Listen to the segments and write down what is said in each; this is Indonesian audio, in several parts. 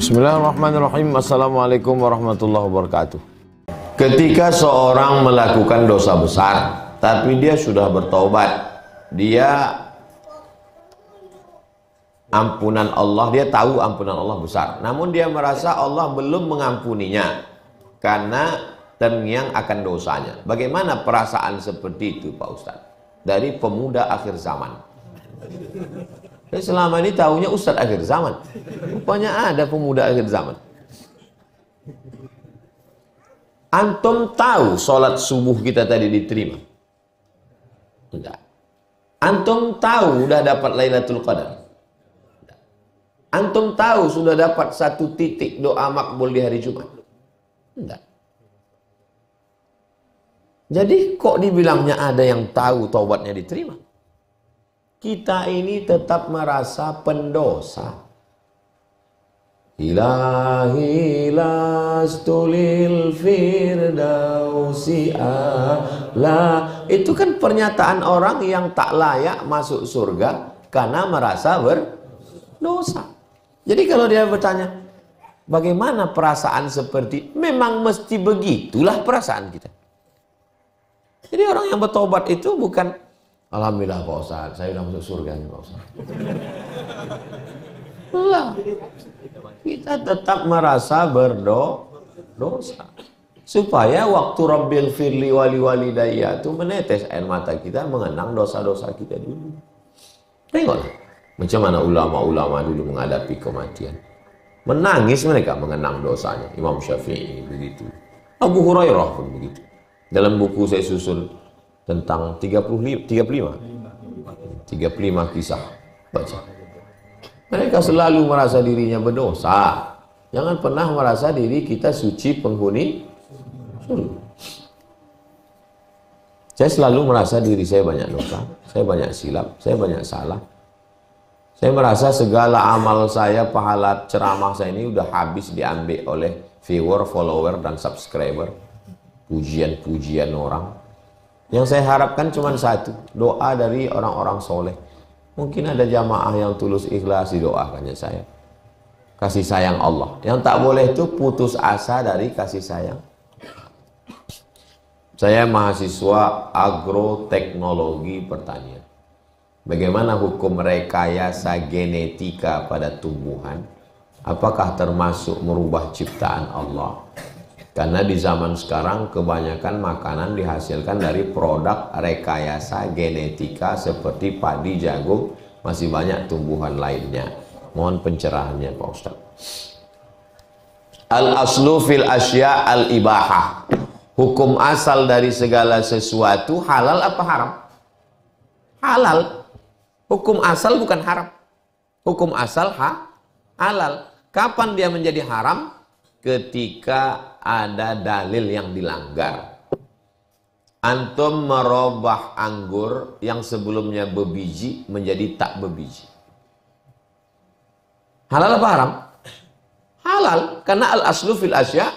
Bismillahirrahmanirrahim. Assalamualaikum warahmatullahi wabarakatuh. Ketika seorang melakukan dosa besar, tapi dia sudah bertobat, dia ampunan Allah, dia tahu ampunan Allah besar, namun dia merasa Allah belum mengampuninya karena terngiang akan dosanya. Bagaimana perasaan seperti itu, Pak Ustadz? Dari pemuda akhir zaman. Selama ini tahunya Ustadz akhir zaman, rupanya ada pemuda akhir zaman. Antum tahu sholat subuh kita tadi diterima? Enggak. Antum tahu udah dapat Lailatul Qadar? Enggak. Antum tahu sudah dapat 1 titik doa makbul di hari Jumat? Enggak. Jadi kok dibilangnya ada yang tahu taubatnya diterima? Kita ini tetap merasa pendosa. Ilahi lastulil firdausi ala. Itu kan pernyataan orang yang tak layak masuk surga karena merasa berdosa. Jadi kalau dia bertanya, bagaimana perasaan seperti, memang mesti begitulah perasaan kita. Jadi orang yang bertobat itu bukan, alhamdulillah Pak Ustaz, saya sudah masuk surga nih Pak Ustaz. Lah, kita tetap merasa berdosa. Supaya waktu Rabbil firli wali walidayya itu menetes air mata kita mengenang dosa-dosa kita dulu. Tengoklah macam mana ulama-ulama dulu menghadapi kematian. Menangis mereka mengenang dosanya. Imam Syafi'i begitu. Abu Hurairah pun begitu. Dalam buku saya susun tentang 35 kisah baca. Mereka selalu merasa dirinya berdosa. Jangan pernah merasa diri kita suci penghuni surga. Saya selalu merasa diri saya banyak dosa, saya banyak silap, saya banyak salah. Saya merasa segala amal saya, pahala ceramah saya ini udah habis diambil oleh viewer, follower, dan subscriber. Pujian-pujian orang. Yang saya harapkan cuma satu, doa dari orang-orang soleh. Mungkin ada jamaah yang tulus ikhlas didoakannya saya. Kasih sayang Allah. Yang tak boleh itu putus asa dari kasih sayang. Saya mahasiswa agroteknologi pertanian. Bagaimana hukum rekayasa genetika pada tumbuhan? Apakah termasuk merubah ciptaan Allah? Karena di zaman sekarang kebanyakan makanan dihasilkan dari produk rekayasa genetika seperti padi, jagung, masih banyak tumbuhan lainnya. Mohon pencerahannya Pak Ustaz. Al-aslu fil asya al-ibahah. Hukum asal dari segala sesuatu halal apa haram? Halal. Hukum asal bukan haram. Hukum asal halal. Kapan dia menjadi haram? Ketika ada dalil yang dilanggar. Antum merubah anggur yang sebelumnya berbiji menjadi tak berbiji. Halal apa haram? Halal, karena al-aslu fil asya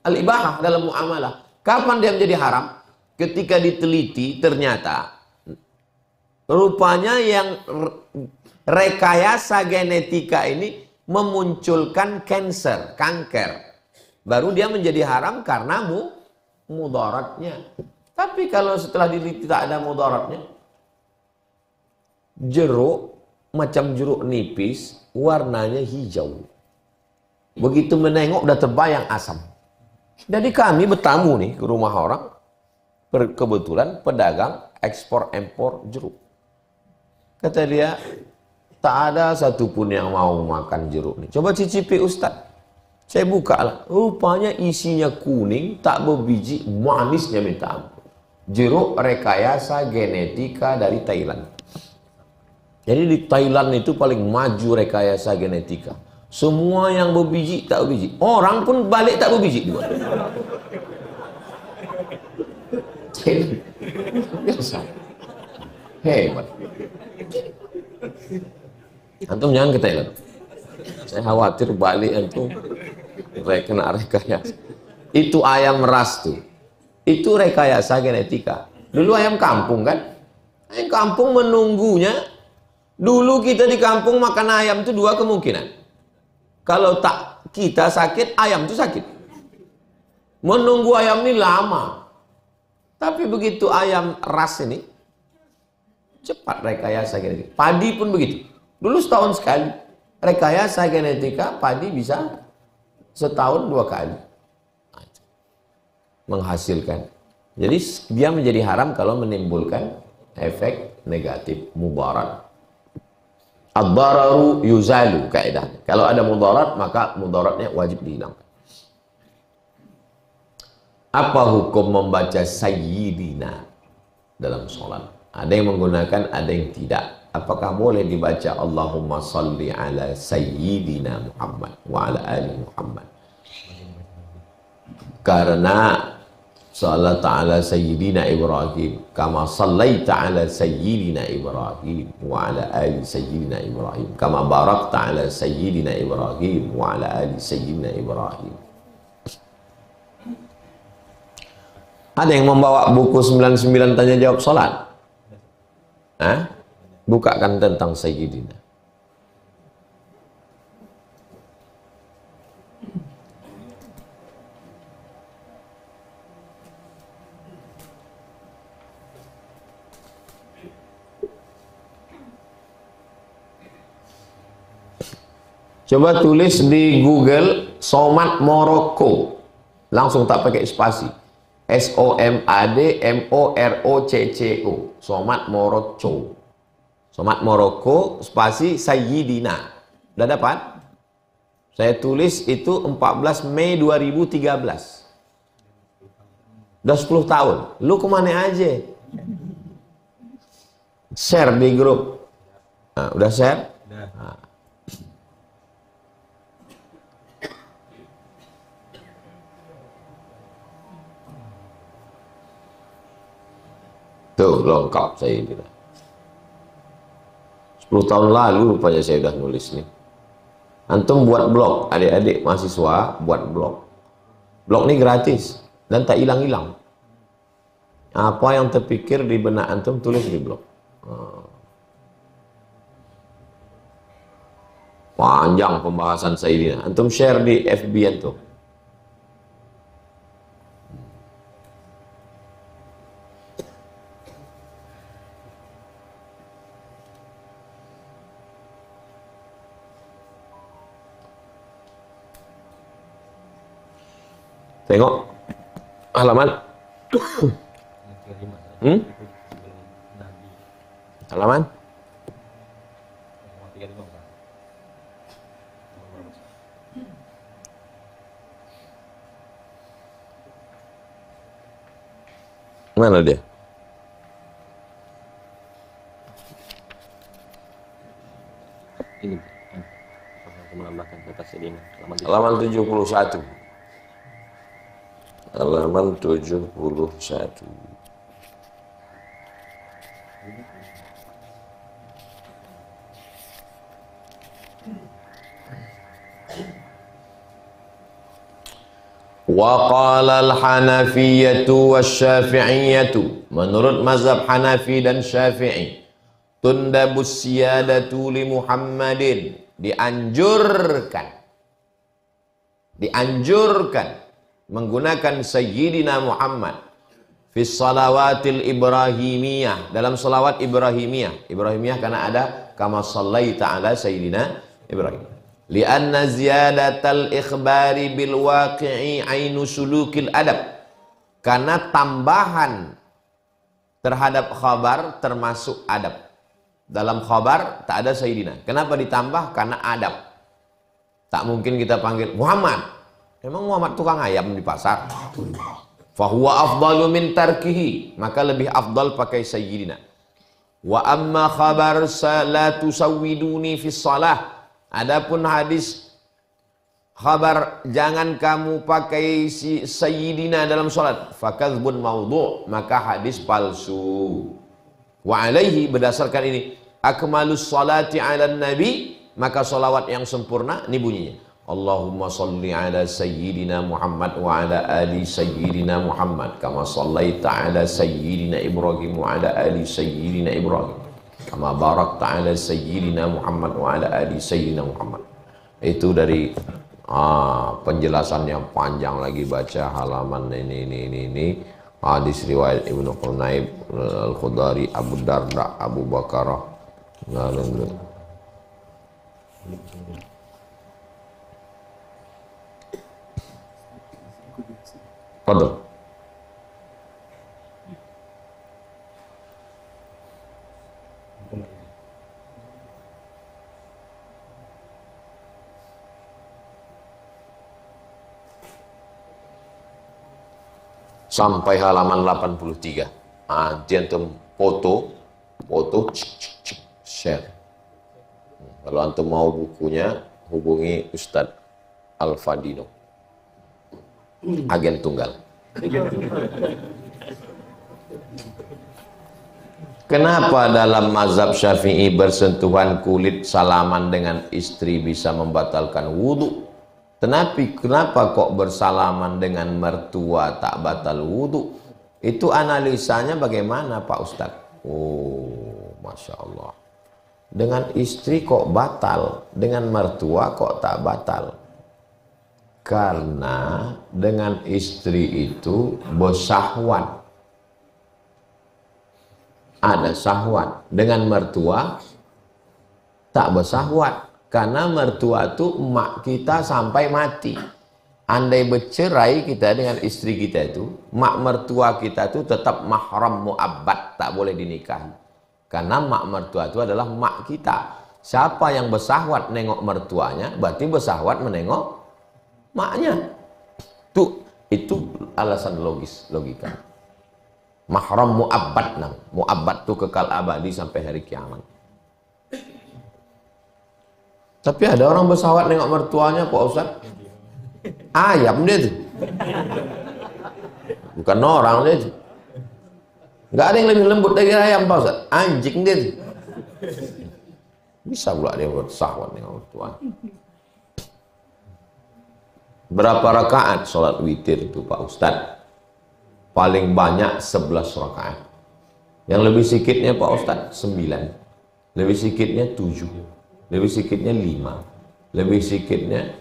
al-ibahah dalam muamalah. Kapan dia menjadi haram? Ketika diteliti ternyata rupanya yang rekayasa genetika ini memunculkan kanker. Baru dia menjadi haram karena mudaratnya. Tapi kalau setelah diteliti tak ada mudaratnya, jeruk macam jeruk nipis, warnanya hijau. Begitu menengok udah terbayang asam. Jadi kami bertamu nih ke rumah orang, kebetulan pedagang ekspor-impor jeruk. Kata dia, tak ada satupun yang mau makan jeruk nih. Coba cicipi Ustadz. Saya buka lah, rupanya isinya kuning, tak berbiji, manisnya minta ampun. Jeruk rekayasa genetika dari Thailand. Jadi di Thailand itu paling maju rekayasa genetika. Semua yang berbiji tak berbiji. Orang pun balik tak berbiji juga. Biasa. Hebat. Antum jangan ke Thailand. Saya khawatir balik antum kena rekayasa. Itu ayam ras tuh. Itu rekayasa genetika. Dulu ayam kampung kan? Ayam kampung menunggunya. Dulu kita di kampung makan ayam itu 2 kemungkinan. Kalau tak kita sakit, ayam itu sakit. Menunggu ayam ini lama. Tapi begitu ayam ras ini, cepat rekayasa genetik. Padi pun begitu. Dulu setahun sekali. Rekayasa genetika, padi bisa setahun 2 kali. Menghasilkan. Jadi dia menjadi haram kalau menimbulkan efek negatif, mudarat. Ad-dararu yuzalu kaidahnya. Kalau ada mudarat, maka mudaratnya wajib dihilangkan. Apa hukum membaca sayyidina dalam sholat? Ada yang menggunakan, ada yang tidak. Apakah boleh dibaca Allahumma salli ala sayyidina Muhammad wa ala ali Muhammad? Karena salat ala sayyidina Ibrahim kama sallaita ala sayyidina Ibrahim wa ala ali sayyidina Ibrahim kama barakta ala sayyidina Ibrahim wa ala ali sayyidina Ibrahim. Ada yang membawa buku 99 tanya jawab salat? Hah? Bukakan tentang sayyidina. Coba tulis di Google Somad Morocco. Langsung tak pakai spasi. SOMAD MOROCCO. Somad Morocco. Somad Morocco spasi Sayyidina. Udah dapat? Saya tulis itu 14 Mei 2013. Udah 10 tahun. Lu kemana aja? Share di grup. Nah, udah share? Nah. Tuh, lengkap saya ini. 10 tahun lalu rupanya saya udah nulis nih. Antum buat blog, adik-adik mahasiswa buat blog. Blog ini gratis dan tak hilang-hilang. Apa yang terpikir di benak antum tulis di blog. Panjang pembahasan saya ini. Antum share di FB antum. Tengok halaman. Halaman. Mana dia? Ini. Menambahkan kata sedina. Halaman 71. Halaman 71. Wa qala al-Hanafiyyatu wasy-Syafi'iyyatu, menurut mazhab Hanafi dan Syafi'i, tundabus siyadatu li Muhammadin, dianjurkan menggunakan Sayyidina Muhammad fi salawatil ibrahimiyah, dalam salawat ibrahimiyah. Ibrahimiyah karena ada kama sallaita ala Sayyidina Ibrahim. Lianna ziyadatal ikhbari bil waqi'i ainu sulukil adab. Karena tambahan terhadap khabar termasuk adab. Dalam khabar tak ada Sayyidina. Kenapa ditambah? Karena adab. Tak mungkin kita panggil Muhammad. Emang Muhammad tukang ayam di pasar? Fahuwa afdalu min tarkihi. Maka lebih afdal pakai Sayyidina. Wa amma khabar la tusawwiduni fi shalah. Adapun hadis khabar jangan kamu pakai si Sayyidina dalam salat, fakadzbun maudhu', maka hadis palsu. Wa alaihi, berdasarkan ini, akmalus salati 'alan nabi, maka salawat yang sempurna ini bunyinya. Allahumma salli ala Sayyidina Muhammad wa ala ali Sayyidina Muhammad kama sallaita ala Sayyidina Ibrahim wa ala ali Sayyidina Ibrahim kama barakta ala Sayyidina Muhammad wa ala ali Sayyidina Muhammad Itu dari penjelasannya panjang lagi, baca halaman ini. Hadis riwayat Ibnu Qunayb, Al-Khudari, Abu Darda, Abu Bakarah. Fadhil. Sampai halaman 83. Nanti antum foto, share. Kalau antum mau bukunya, hubungi Ustadz Al-Fadino, agen tunggal. Kenapa dalam mazhab Syafi'i bersentuhan kulit salaman dengan istri bisa membatalkan wudhu? Kenapa kok bersalaman dengan mertua tak batal wudhu? Itu analisanya bagaimana Pak Ustadz? Oh, Masya Allah. Dengan istri kok batal, dengan mertua kok tak batal? Karena dengan istri itu bersahwat. Ada syahwat. Dengan mertua tak bersahwat. Karena mertua itu emak kita sampai mati. Andai bercerai kita dengan istri kita itu, mak mertua kita itu tetap mahram mu'abbad, tak boleh dinikahi. Karena mak mertua itu adalah mak kita. Siapa yang bersahwat nengok mertuanya, berarti bersahwat menengok maknya. Itu alasan logika. Mahram mu'abbad, mu'abbad itu kekal abadi sampai hari kiamat. Tapi ada orang bersahwat nengok mertuanya Pak Ustaz. Ayam dia tuh. Bukan orang dia tuh. Nggak ada yang lebih lembut dari ayam Pak Ustaz. Anjing dia tuh. Bisa pula dia bersahwat nengok mertuanya. Berapa rakaat sholat witir itu Pak Ustaz? Paling banyak 11 rakaat. Yang lebih sedikitnya Pak Ustaz 9. Lebih sedikitnya 7. Lebih sedikitnya 5, lebih sedikitnya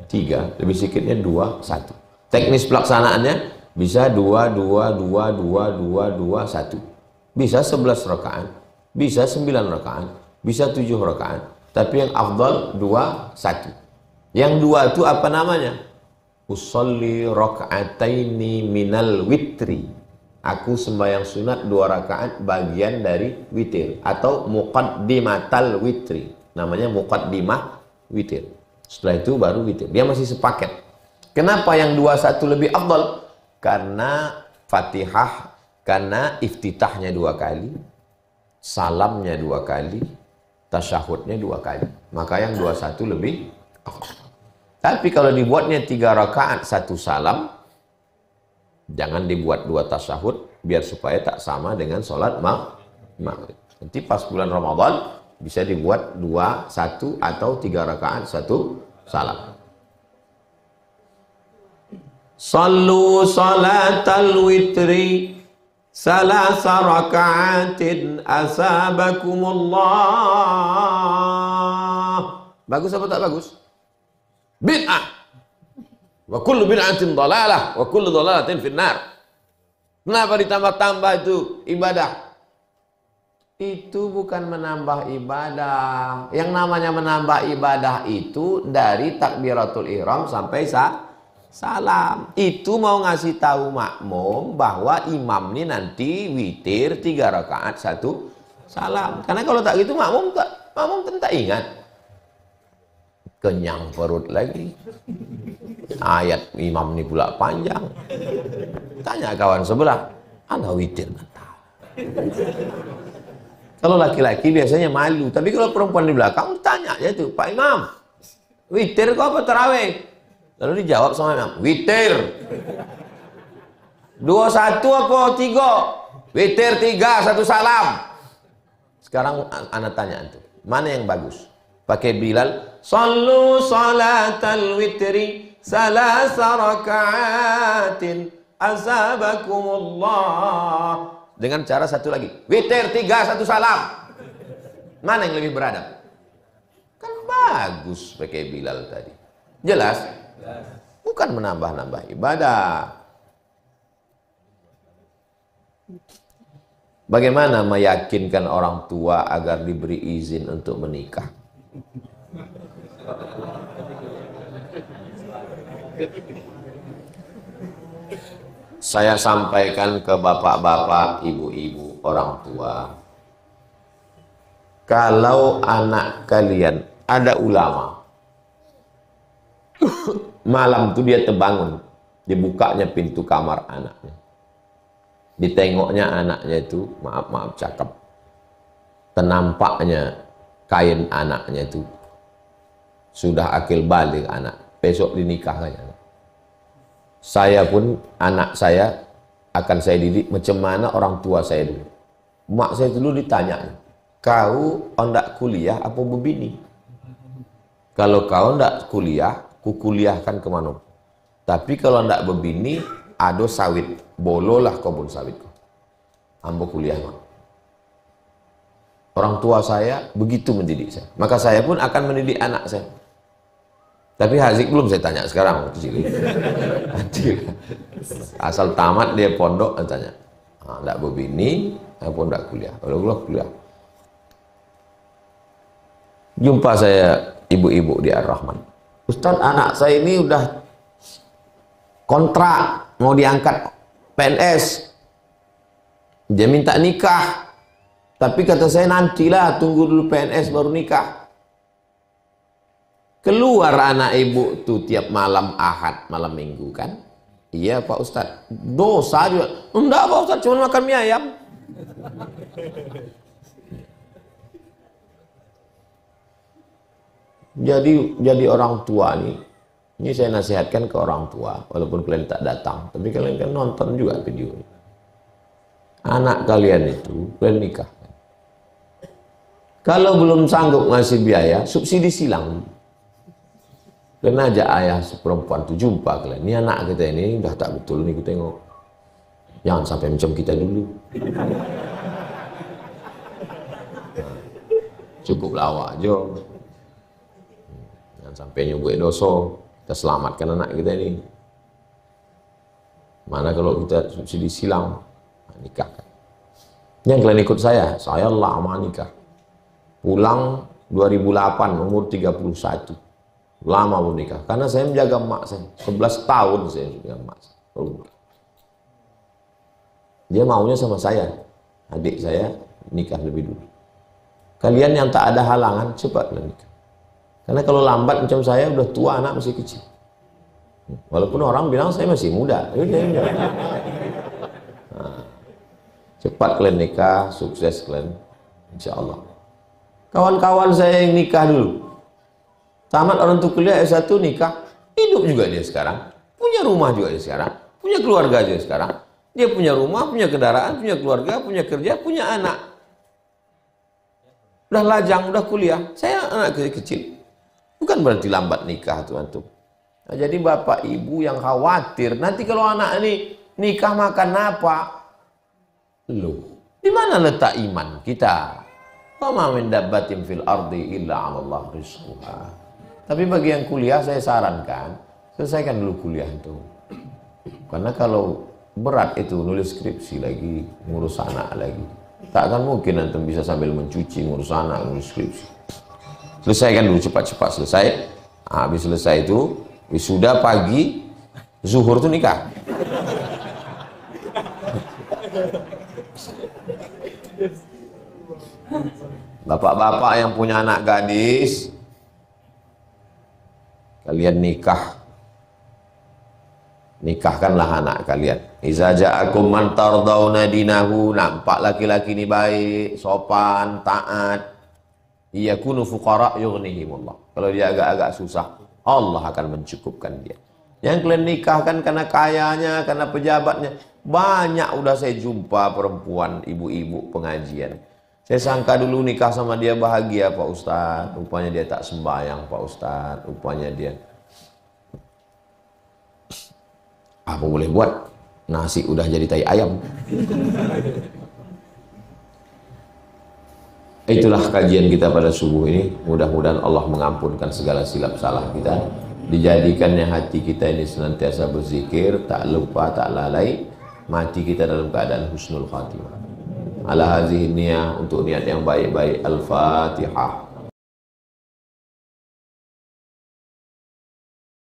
3, lebih sedikitnya 2, 1. Teknis pelaksanaannya bisa 2, 2, 2, 2, 2, 2, 1. Bisa 11 rakaat, bisa 9 rakaat, bisa 7 rakaat. Tapi yang afdal 2, 1. Yang 2 itu apa namanya? Usolli raka'ataini minal witri. Aku sembahyang sunat 2 rakaat bagian dari witir atau muqaddimatal witri. Namanya muqaddimah witir. Setelah itu baru witir. Dia masih sepaket. Kenapa yang 2-1 lebih afdal? Karena Fatihah, karena iftitahnya 2 kali, salamnya 2 kali, tasyahudnya 2 kali. Maka yang 2-1 lebih afdal. Tapi kalau dibuatnya 3 rakaat 1 salam, jangan dibuat 2 tasyahud biar supaya tak sama dengan sholat maghrib. Nanti pas bulan Ramadan bisa dibuat 2, 1 atau 3 rakaat 1 salam. Sallu salatal witri salasa raka'atin asabakumullah. Bagus apa tak bagus? Bid'ah. Wa kullu bid'atin dhalalah wa kullu dhalalatin finnar. Kenapa ditambah-tambah itu ibadah? Itu bukan menambah ibadah. Yang namanya menambah ibadah itu dari takbiratul ihram sampai salam. Itu mau ngasih tahu makmum bahwa imam ini nanti witir 3 rakaat 1 salam. Karena kalau tak gitu makmum tak ingat. Kenyang perut lagi. Ayat imam ini pula panjang. Tanya kawan sebelah, ana witir nanti. Kalau laki-laki biasanya malu, tapi kalau perempuan di belakang tanya aja tuh, Pak Imam, witir kok apa tarawih? Lalu dijawab sama Imam, witir. 2-1 apa 3? Witir 3, 1 salam. Sekarang anak tanya tuh, mana yang bagus? Pakai Bilal, sallu salatal witri salasa raka'atin azabakumullah. Dengan cara satu lagi, witir 3, 1 salam. Mana yang lebih beradab? Kan bagus pakai Bilal tadi. Jelas? Bukan menambah-nambah ibadah. Bagaimana meyakinkan orang tua agar diberi izin untuk menikah? Saya sampaikan ke bapak-bapak, ibu-ibu, orang tua. Kalau anak kalian ada ulama, malam itu dia terbangun, dibukanya pintu kamar anaknya, ditengoknya anaknya itu, maaf cakep, tenampaknya kain anaknya itu sudah akil balik anak, besok dinikahkan anak. Saya pun anak saya akan saya didik macam mana orang tua saya dulu. Mak saya dulu ditanya, kau hendak kuliah apa berbini? Kalau kau hendak kuliah, ku kuliahkan kemana? Tapi kalau hendak berbini, ada sawit, bololah kebun sawit. Ambo kuliah mak. Orang tua saya begitu mendidik saya. Maka saya pun akan mendidik anak saya. Tapi Hazik belum saya tanya sekarang kecil. Asal tamat dia pondok tanya. Enggak berbini, apa enggak kuliah? Kalau kuliah. Jumpa saya ibu-ibu di Ar-Rahman. Ustaz, anak saya ini udah kontrak mau diangkat PNS. Dia minta nikah. Tapi kata saya nantilah, tunggu dulu PNS baru nikah. Keluar anak ibu tuh tiap malam Ahad, malam Minggu kan? Iya Pak Ustadz, dosa juga. Enggak Pak Ustadz, cuma makan mie ayam. Jadi orang tua nih, ini saya nasihatkan ke orang tua, walaupun kalian tak datang, tapi kalian kan nonton juga video ini. Anak kalian itu, kalian nikah. Kalau belum sanggup ngasih biaya, subsidi silang. Kena aja ayah perempuan tuh jumpa kalian. Ini anak kita ini udah tak betul nih, kita tengok. Jangan sampai macam kita dulu. Nah, cukup lawak aja. Jangan sampai nyuguh dosa. Kita selamatkan anak kita ini. Mana kalau kita subsidi silang, nah, nikah kan. Yang kalian ikut saya lama nikah. Pulang 2008, umur 31. Lama belum nikah, karena saya menjaga emak saya 11 tahun saya menjaga emak saya. Dia maunya sama saya, adik saya nikah lebih dulu. Kalian yang tak ada halangan cepatlah nikah, karena kalau lambat macam saya udah tua, anak masih kecil. Walaupun orang bilang saya masih muda, nah, cepat kalian nikah, sukses kalian, insya Allah. Kawan-kawan saya yang nikah dulu, tamat orang tua kuliah S1 nikah, hidup juga dia sekarang, punya rumah juga dia sekarang, punya keluarga dia sekarang. Dia punya rumah, punya kendaraan, punya keluarga, punya kerja, punya anak. Udah lajang, udah kuliah. Saya anak kecil. Bukan berarti lambat nikah tuan tuh. Nah, jadi bapak ibu yang khawatir, nanti kalau anak ini nikah makan apa? Loh, di mana letak iman kita? Wa ma min dabbatin fil ardi illa 'ala Allah rizquha. Tapi bagi yang kuliah saya sarankan, selesaikan dulu kuliah itu. Karena kalau berat itu nulis skripsi lagi, ngurus anak lagi. Tak akan mungkin antum bisa sambil mencuci, ngurus anak, ngurus skripsi. Selesaikan dulu cepat-cepat selesai. Habis selesai itu, wisuda pagi, zuhur itu nikah. Bapak-bapak yang punya anak gadis, kalian nikahkanlah anak kalian. Iza ja'akum man tardawna dinahu, nampak laki-laki ini baik, sopan, taat, yakunu fuqara yughnihimullah. Kalau dia agak-agak susah, Allah akan mencukupkan dia. Yang kalian nikahkan karena kayanya, karena pejabatnya, banyak udah saya jumpa perempuan, ibu-ibu pengajian. Saya sangka dulu nikah sama dia bahagia Pak Ustadz, rupanya dia tak sembahyang Pak Ustadz, rupanya dia apa boleh buat, nasi udah jadi tai ayam. Itulah kajian kita pada subuh ini. Mudah-mudahan Allah mengampunkan segala silap salah kita. Dijadikannya hati kita ini senantiasa berzikir, tak lupa, tak lalai. Mati kita dalam keadaan husnul khatimah. Ala hazihi niyah, untuk niat yang baik-baik. Al-Fatihah.